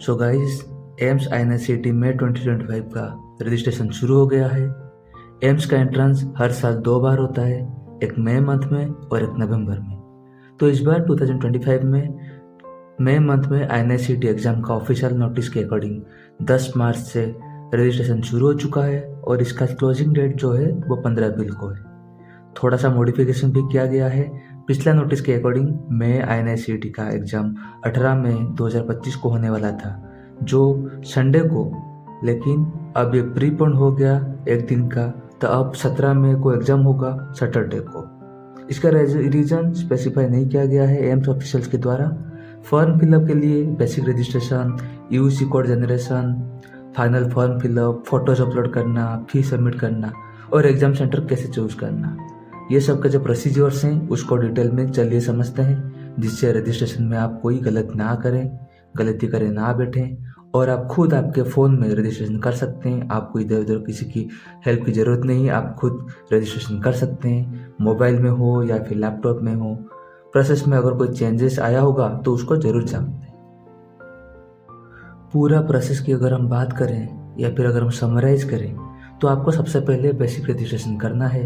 So guys, AIIMS INICET में 2025 का registration शुरू हो गया है। एम्स का एंट्रेंस हर साल 2 बार होता है, एक मई मंथ में और एक नवंबर में। तो इस बार 2025 में मई मंथ में INICET एग्ज़ाम का ऑफिशियल नोटिस के अकॉर्डिंग 10 मार्च से रजिस्ट्रेशन शुरू हो चुका है और इसका क्लोजिंग डेट जो है वो 15 अप्रैल को है। थोड़ा सा मॉडिफिकेशन भी किया गया है। पिछला नोटिस के अकॉर्डिंग मई INICET का एग्ज़ाम 18 मई 2025 को होने वाला था, जो संडे को, लेकिन अब ये प्रीपोन हो गया एक दिन का, तो अब 17 मई को एग्ज़ाम होगा सैटरडे को। इसका रीज़न स्पेसिफाई नहीं किया गया है एम्स ऑफिशियल्स के द्वारा। फॉर्म फिलअप के लिए basic registration, UC code generation, final form fill up, photos upload करना, फी सबमिट करना और एग्ज़ाम सेंटर कैसे चूज करना, ये सब के जो प्रोसीजर्स हैं उसको डिटेल में चलिए समझते हैं, जिससे रजिस्ट्रेशन में आप कोई गलती करें ना बैठें और आप खुद आपके फ़ोन में रजिस्ट्रेशन कर सकते हैं। आपको इधर उधर किसी की हेल्प की ज़रूरत नहीं है, आप खुद रजिस्ट्रेशन कर सकते हैं, मोबाइल में हो या फिर लैपटॉप में हो। प्रोसेस में अगर कोई चेंजेस आया होगा तो उसको ज़रूर जानते हैं। पूरा प्रोसेस की अगर हम बात करें या फिर अगर हम समराइज़ करें तो आपको सबसे पहले बेसिक रजिस्ट्रेशन करना है,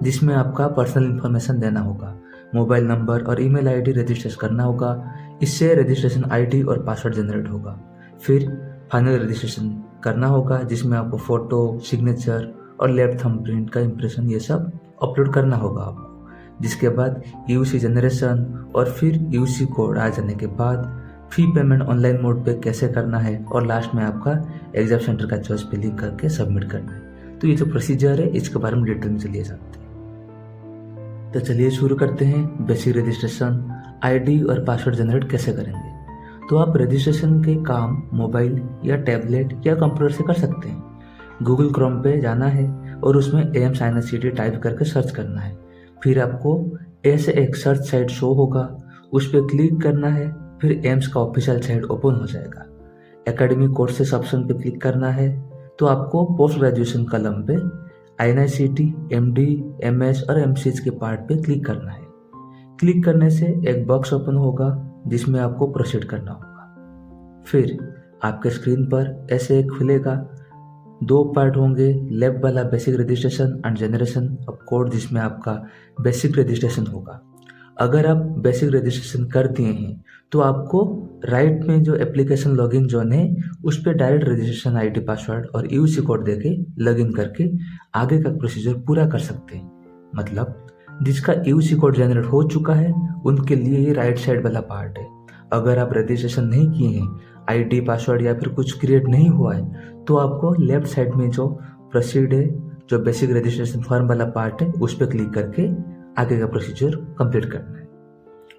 जिसमें आपका पर्सनल इन्फॉर्मेशन देना होगा, मोबाइल नंबर और ईमेल आईडी रजिस्टर करना होगा। इससे रजिस्ट्रेशन आईडी और पासवर्ड जनरेट होगा। फिर फाइनल रजिस्ट्रेशन करना होगा, जिसमें आपको फ़ोटो, सिग्नेचर और लेफ्ट थंब प्रिंट का इम्प्रेशन ये सब अपलोड करना होगा आपको। जिसके बाद UC जनरेशन और फिर UC कोड आ जाने के बाद फी पेमेंट ऑनलाइन मोड पे कैसे करना है और लास्ट में आपका एग्जाम सेंटर का चॉइस पे लिख करके सबमिट करना है। तो ये जो प्रोसीजर है इसके बारे में डिटेल में चलिए जानते हैं। तो चलिए शुरू करते हैं। बेसिक रजिस्ट्रेशन, आईडी और पासवर्ड जनरेट कैसे करेंगे। तो आप रजिस्ट्रेशन के काम मोबाइल या टैबलेट या कंप्यूटर से कर सकते हैं। गूगल क्रोम पे जाना है और उसमें एम्स INICET टाइप करके सर्च करना है। फिर आपको ऐसे एक सर्च साइट शो होगा, उस पर क्लिक करना है। फिर एम्स का ऑफिशियल साइट ओपन हो जाएगा। एकेडमिक कोर्सेस ऑप्शन पे क्लिक करना है तो आपको पोस्ट ग्रेजुएशन कॉलम पे INICET, MD, MS और MCH के पार्ट पे क्लिक करना है। क्लिक करने से एक बॉक्स ओपन होगा जिसमें आपको प्रोसीड करना होगा। फिर आपके स्क्रीन पर ऐसे एक खुलेगा, 2 पार्ट होंगे। लेफ्ट वाला basic registration and generation of code, जिसमें आपका बेसिक रजिस्ट्रेशन होगा। अगर आप बेसिक रजिस्ट्रेशन कर दिए हैं तो आपको राइट में जो एप्लीकेशन लॉगिन जोन है उस पर डायरेक्ट रजिस्ट्रेशन आईडी, पासवर्ड और UC कोड देके लॉगिन करके आगे का प्रोसीजर पूरा कर सकते हैं। मतलब जिसका UC कोड जनरेट हो चुका है उनके लिए ये राइट साइड वाला पार्ट है। अगर आप रजिस्ट्रेशन नहीं किए हैं, आईडी, पासवर्ड या फिर कुछ क्रिएट नहीं हुआ है, तो आपको लेफ्ट साइड में जो प्रोसीड है, जो बेसिक रजिस्ट्रेशन फॉर्म वाला पार्ट है, उस पर क्लिक करके आगे का प्रोसीजर कंप्लीट करना है।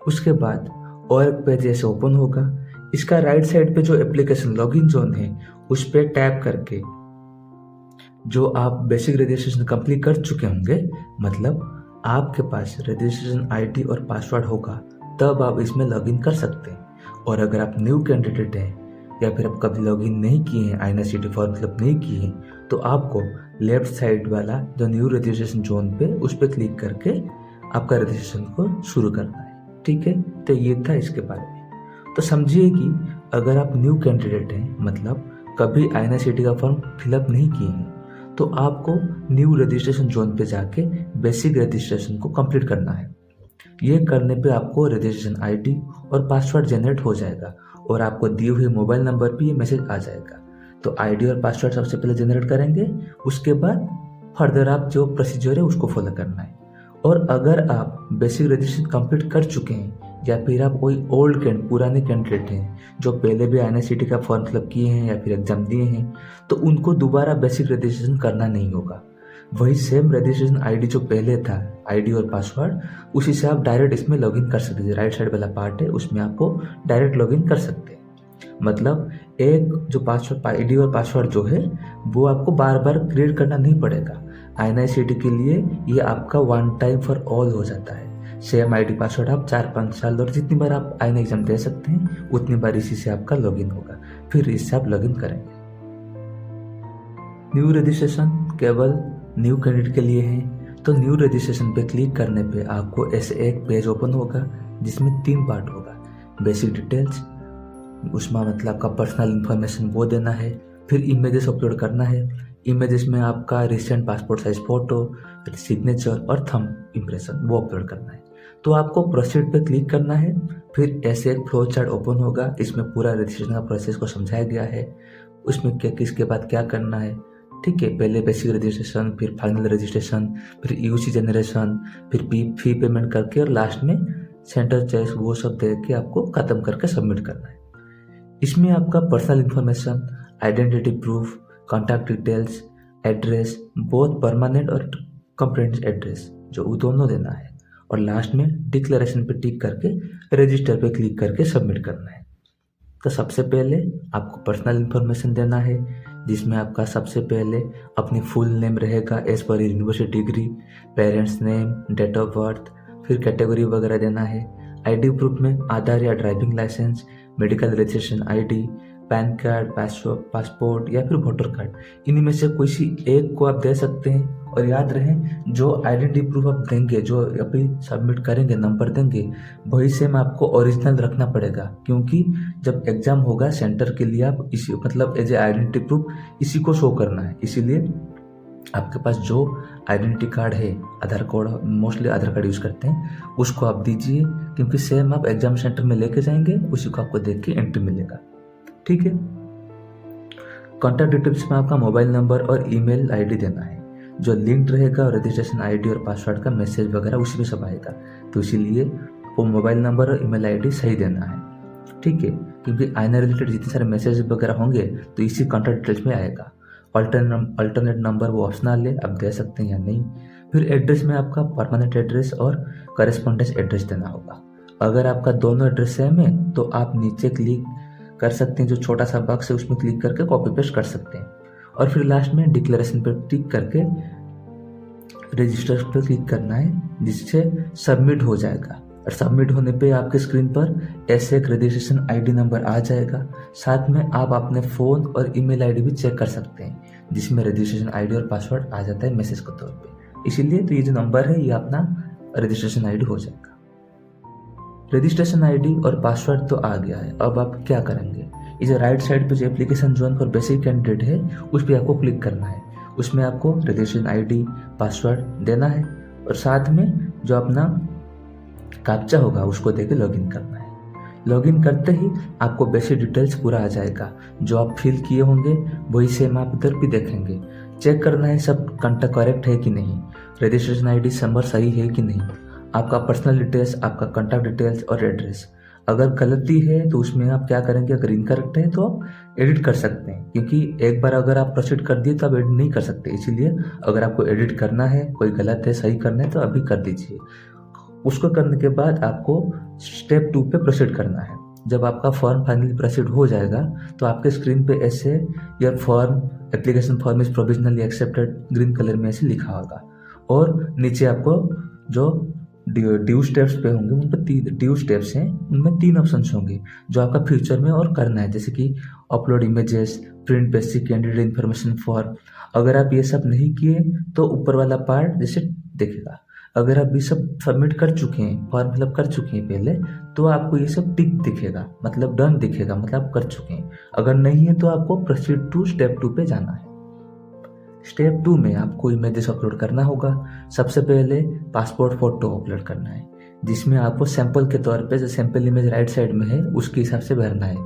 उसके बाद और एक पेज ऐसे ओपन होगा। इसका राइट साइड पे जो एप्लीकेशन लॉगिन जोन है उस पर टैप करके जो आप बेसिक रजिस्ट्रेशन कंप्लीट कर चुके होंगे, मतलब आपके पास रजिस्ट्रेशन आईडी और पासवर्ड होगा, तब आप इसमें लॉगिन कर सकते हैं। और अगर आप न्यू कैंडिडेट हैं या फिर आप कभी लॉगिन नहीं किए हैं, INICET फॉर्म फिलअप नहीं किए हैं, तो आपको लेफ्ट साइड वाला जो न्यू रजिस्ट्रेशन जोन पे उस पर क्लिक करके आपका रजिस्ट्रेशन को शुरू करना है। ठीक है, तो ये था इसके बारे में। तो समझिए कि अगर आप न्यू कैंडिडेट हैं, मतलब कभी INICET का फॉर्म फिलअप नहीं किए हैं, तो आपको न्यू रजिस्ट्रेशन जोन पे जाके बेसिक रजिस्ट्रेशन को कंप्लीट करना है। ये करने पे आपको रजिस्ट्रेशन आईडी और पासवर्ड जनरेट हो जाएगा और आपको दिए हुए मोबाइल नंबर पे ये मैसेज आ जाएगा। तो आईडी और पासवर्ड सबसे पहले जनरेट करेंगे, उसके बाद फर्दर आप जो प्रोसीजर है उसको फॉलो करना है। और अगर आप बेसिक रजिस्ट्रेशन कंप्लीट कर चुके हैं या फिर आप कोई पुराने कैंडिडेट हैं जो पहले भी INICET का फॉर्म फिलअप किए हैं या फिर एग्जाम दिए हैं, तो उनको दोबारा बेसिक रजिस्ट्रेशन करना नहीं होगा। वही सेम रजिस्ट्रेशन आईडी जो पहले था, आईडी और पासवर्ड, उसी से आप डायरेक्ट इसमें लॉगिन कर सकते हैं। राइट साइड वाला पार्ट है उसमें आपको डायरेक्ट लॉगिन कर सकते हैं। मतलब एक जो पासवर्ड, आईडी और पासवर्ड जो है वो आपको बार बार क्रिएट करना नहीं पड़ेगा। INICET के लिए ये आपका वन टाइम फॉर ऑल हो जाता है। सेम आईडी पासवर्ड आप 4-5 साल और जितनी बार आप INICET एग्जाम दे सकते हैं उतनी बार इसी से आपका लॉगिन होगा। फिर इससे आप लॉगिन करेंगे। न्यू रजिस्ट्रेशन केवल न्यू कैंडिडेट के लिए है। तो न्यू रजिस्ट्रेशन पे क्लिक करने पे आपको ऐसे एक पेज ओपन होगा जिसमें 3 पार्ट होगा, बेसिक डिटेल्स, उसमें मतलब आपका पर्सनल इन्फॉर्मेशन वो देना है। फिर इमेजेस अपलोड करना है। इमेजेस में आपका recent passport size photo, signature और थंब इम्प्रेशन वो अपलोड करना है। तो आपको प्रोसीड पे क्लिक करना है। फिर ऐसे एक फ्लो चार्ट ओपन होगा, इसमें पूरा रजिस्ट्रेशन का प्रोसेस को समझाया गया है। उसमें क्या किसके बाद क्या करना है, ठीक है। पहले बेसिक रजिस्ट्रेशन, फिर फाइनल रजिस्ट्रेशन, फिर यूसी जनरेशन, फिर फी पेमेंट करके और लास्ट में सेंटर चॉइस वो सब दे के आपको ख़त्म करके सबमिट करना है। इसमें आपका personal information, identity proof, contact details, address, both permanent और कंप्रेंट एड्रेस जो वो दोनों देना है। और लास्ट में डिक्लेरेशन पे टिक करके रजिस्टर पे क्लिक करके सबमिट करना है। तो सबसे पहले आपको पर्सनल इन्फॉर्मेशन देना है, जिसमें आपका सबसे पहले अपनी फुल नेम रहेगा as per university degree, parents name, date of birth, फिर कैटेगरी वगैरह देना है। आईडी प्रूफ में आधार या driving licence, medical registration ID, PAN card, passport या फिर वोटर कार्ड, इनमें से किसी एक को आप दे सकते हैं। और याद रहे, जो आइडेंटिटी प्रूफ आप देंगे, जो अभी सबमिट करेंगे, नंबर देंगे, वही सेम आपको ओरिजिनल रखना पड़ेगा, क्योंकि जब एग्जाम होगा सेंटर के लिए आप इसी मतलब एज ए आइडेंटिटी प्रूफ इसी को शो करना है। इसीलिए आपके पास जो आइडेंटिटी कार्ड है, आधार कार्ड, मोस्टली आधार कार्ड यूज़ करते हैं, उसको आप दीजिए, क्योंकि सेम आप एग्जाम सेंटर में लेके जाएंगे, उसी को आपको देख के एंट्री मिलेगा, ठीक है। कॉन्टैक्ट डिटेल्स में आपका मोबाइल नंबर और ईमेल आईडी देना है, जो लिंक्ड रहेगा, और रजिस्ट्रेशन आईडी और पासवर्ड का मैसेज वगैरह उसी में सब आएगा। तो इसीलिए वो मोबाइल नंबर और ईमेल आईडी सही देना है, ठीक है, क्योंकि आईना रिलेटेड जितने सारे मैसेज वगैरह होंगे तो इसी कॉन्टैक्ट डिटेल्स में आएगा। अल्टरनेट नंबर वो ऑप्शनल है, आप दे सकते हैं या नहीं। फिर एड्रेस में आपका परमानेंट एड्रेस और करेस्पॉन्डेंस एड्रेस देना होगा। अगर आपका दोनों एड्रेस सेम है तो आप नीचे क्लिक कर सकते हैं, जो छोटा सा बॉक्स है उसमें क्लिक करके कॉपी पेस्ट कर सकते हैं। और फिर लास्ट में डिक्लेरेशन पर टिक करके रजिस्टर पर क्लिक करना है, जिससे सबमिट हो जाएगा। और सबमिट होने पे आपके स्क्रीन पर ऐसे एक रजिस्ट्रेशन आईडी नंबर आ जाएगा। साथ में आप अपने फ़ोन और ईमेल आईडी भी चेक कर सकते हैं, जिसमें रजिस्ट्रेशन आईडी और पासवर्ड आ जाता है मैसेज के तौर पे। इसीलिए तो ये जो नंबर है ये अपना रजिस्ट्रेशन आईडी हो जाएगा। रजिस्ट्रेशन आईडी और पासवर्ड तो आ गया है, अब आप क्या करेंगे, ये जो राइट साइड पे जो application join for basic candidate है उस पर आपको क्लिक करना है। उसमें आपको रजिस्ट्रेशन आईडी, पासवर्ड देना है, और साथ में जो अपना कैप्चा होगा उसको देके लॉगिन करना है। लॉगिन करते ही आपको बेसिक डिटेल्स पूरा आ जाएगा, जो आप फिल किए होंगे वही सेम आप उधर भी देखेंगे। चेक करना है सब कंटेंट करेक्ट है कि नहीं, रजिस्ट्रेशन आईडी नंबर सही है कि नहीं, आपका पर्सनल डिटेल्स, आपका कॉन्टैक्ट डिटेल्स और एड्रेस। अगर गलती है तो उसमें आप क्या करेंगे, अगर इनकरेक्ट है तो आप एडिट कर सकते हैं, क्योंकि एक बार अगर आप प्रोसीड कर दिए तो आप एडिट नहीं कर सकते। इसीलिए अगर आपको एडिट करना है, कोई गलत है सही करना है तो अभी कर दीजिए। उसको करने के बाद आपको स्टेप 2 पे प्रोसीड करना है। जब आपका फॉर्म फाइनली प्रोसीड हो जाएगा तो आपके स्क्रीन पे ऐसे your form application form is provisionally accepted green colour में ऐसे लिखा होगा, और नीचे आपको जो ड्यू स्टेप्स पे होंगे उन पर ड्यू स्टेप्स हैं, उनमें 3 ऑप्शंस होंगे जो आपका फ्यूचर में और करना है, जैसे कि upload images, print basic candidate information form. अगर आप ये सब नहीं किए तो ऊपर वाला पार्ट जैसे दिखेगा। अगर आप ये सब सबमिट कर चुके हैं, फॉर्म फिलअप कर चुके हैं पहले, तो आपको ये सब टिक दिखेगा, मतलब डन दिखेगा, मतलब कर चुके हैं। अगर नहीं है तो आपको प्रोसीड टू स्टेप 2 पे जाना है। स्टेप 2 में आपको इमेजेस अपलोड करना होगा। सबसे पहले पासपोर्ट फ़ोटो अपलोड करना है, जिसमें आपको सैंपल के तौर पे जो सैंपल इमेज राइट साइड में है उसके हिसाब से भरना है।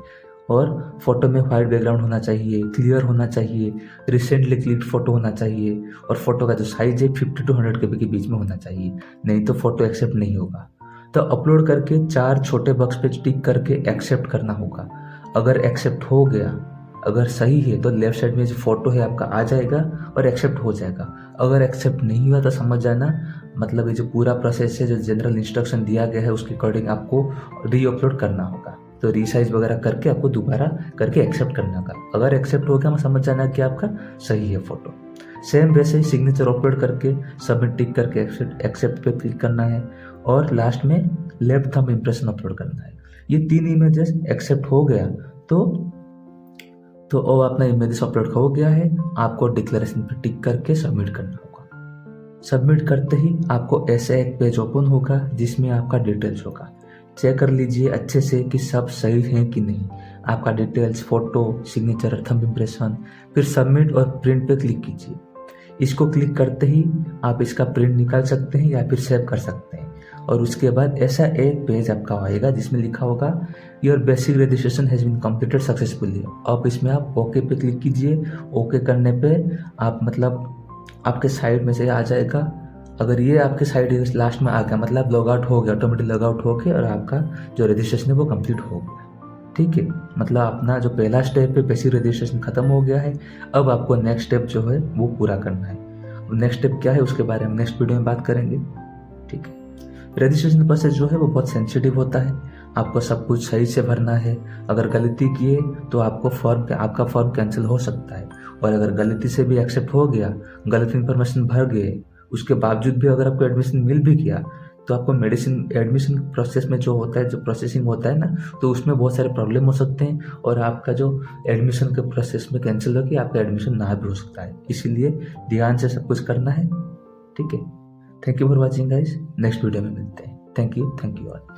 और फोटो में वाइट बैकग्राउंड होना चाहिए, क्लियर होना चाहिए, रिसेंटली क्लिक फोटो होना चाहिए, और फोटो का जो साइज है 50 to 100 KB के बीच में होना चाहिए, नहीं तो फोटो एक्सेप्ट नहीं होगा। तो अपलोड करके 4 छोटे बॉक्स पे टिक करके एक्सेप्ट करना होगा। अगर एक्सेप्ट हो गया, अगर सही है तो लेफ्ट साइड में जो फोटो है आपका आ जाएगा और एक्सेप्ट हो जाएगा। अगर एक्सेप्ट नहीं हुआ तो समझ जाना, मतलब ये जो पूरा प्रोसेस है, जो जनरल इंस्ट्रक्शन दिया गया है उसके अकॉर्डिंग आपको री अपलोड करना होगा। तो रीसाइज वगैरह करके आपको दोबारा करके एक्सेप्ट करना होगा। अगर एक्सेप्ट हो गया मैं समझ जाना कि आपका सही है फोटो। सेम वैसे ही सिग्नेचर अपलोड करके सबमिट टिक करके एक्सेप्ट पे क्लिक करना है, और लास्ट में लेफ्ट थंब इम्प्रेशन अपलोड करना है। ये 3 इमेजेस एक्सेप्ट हो गया तो वो अपना इमेजेस अपलोड हो गया है, आपको डिक्लेरेशन पे टिक करके सबमिट करना होगा। सबमिट करते ही आपको ऐसा एक पेज ओपन होगा जिसमें आपका डिटेल्स होगा। चेक कर लीजिए अच्छे से कि सब सही है कि नहीं। आपका details, photo, signature, thumb impression, फिर सबमिट और प्रिंट पे क्लिक कीजिए। इसको क्लिक करते ही आप इसका प्रिंट निकाल सकते हैं या फिर सेव कर सकते हैं। और उसके बाद ऐसा एक पेज आपका आएगा जिसमें लिखा होगा your basic registration has been completed successfully. अब इसमें आप ओके पे क्लिक कीजिए। ओके करने पे आप आपके साइड में से आ जाएगा। अगर ये आपके साइड लास्ट में आ गया मतलब लॉग आउट हो गया, ऑटोमेटिक लॉग आउट हो गया और आपका जो रजिस्ट्रेशन है वो कंप्लीट हो गया। ठीक है, मतलब अपना जो पहला स्टेप है बेसिक रजिस्ट्रेशन खत्म हो गया है। अब आपको नेक्स्ट स्टेप जो है वो पूरा करना है। नेक्स्ट स्टेप क्या है उसके बारे में नेक्स्ट वीडियो में बात करेंगे। ठीक है, रजिस्ट्रेशन प्रोसेस जो है वो बहुत सेंसिटिव होता है। आपको सब कुछ सही से भरना है। अगर गलती किए तो आपका फॉर्म कैंसिल हो सकता है। और अगर गलती से भी एक्सेप्ट हो गया, गलत इन्फॉर्मेशन भर गए, उसके बावजूद भी अगर आपको एडमिशन मिल भी गया तो आपको एडमिशन प्रोसेस में जो होता है, जो प्रोसेसिंग होता है ना, तो उसमें बहुत सारे प्रॉब्लम हो सकते हैं और आपका जो एडमिशन के प्रोसेस में कैंसिल होकर आपका एडमिशन ना भी हो सकता है। इसीलिए ध्यान से सब कुछ करना है। ठीक है, thank you for watching guys. Next video में मिलते हैं। Thank you all.